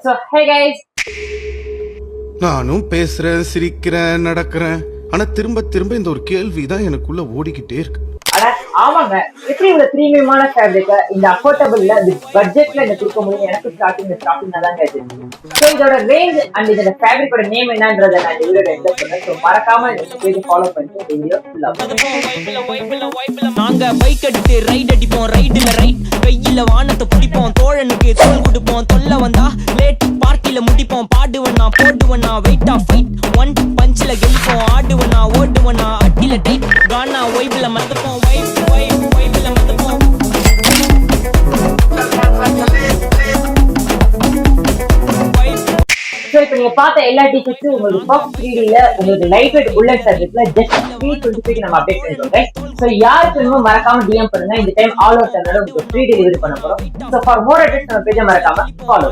So, hey guys. நானும் பேசுறேன், சிரிக்கிறேன், நடக்கிறேன். ஆனா திரும்ப திரும்ப இந்த ஒரு கேள்விதான் எனக்குள்ள ஓடிக்கிட்டே இருக்கு. ஆமாங்க, எப்படி இந்த பிரீமியமான ஃபேப்ரிக் இந்த அஃபோர்டபிள்ல இந்த பட்ஜெட்ல இந்த கொடுக்க முடியும்? எனக்கு ஸ்டார்டிங் தாங்க இது. ஸோ இதோட ரேஞ்ச் அண்ட் இதோட ஃபேப்ரிக்கோட நேம் என்னன்றதை நான் இந்த வீடியோல எக்ஸ்பிளைன் பண்றேன். ஸோ மறக்காம இந்த பேஜ் ஃபாலோ பண்ணிட்டு வீடியோ ஃபுல்லா நாங்க பைக் எடுத்து ரைட் அடிப்போம், ரைடுல ரைட் கையில வானத்தை பிடிப்போம், தோழனுக்கு தோல் கொடுப்போம், தொல்ல வந்தா லேட் பார்ட்டில முடிப்போம், பாடுவனா போடுவனா வெயிட் ஆஃப் ஃபைட் ஒன் பஞ்சில கெலிப்போம், ஆடுவனா ஓடுவனா அட்டில டைட் கானா வைப்ல மத்தப்போம், வைப்ல மத்தப்போம். ஸோ இப்போ நீங்க பார்த்த எல்லா டீச்சர்ஸும் உங்களுக்கு பஃப் 3Dல உங்களுக்கு லைட் வெயிட் புல்லட் சர்வீஸ்ல ஜஸ்ட் 325 நம்ம அப்டேட் பண்ணிருக்கோம். ஸோ யாருக்கு வேணுமோ மறக்காம டிஎம் பண்ணுங்க. இந்த டைம் ஆல் ஓவர் உங்களுக்கு ஃப்ரீ டெலிவரி பண்ண போறோம். ஸோ ஃபார் மோர் அப்டேட்ஸ் நம்ம பேஜை மறக்காம ஃபாலோ.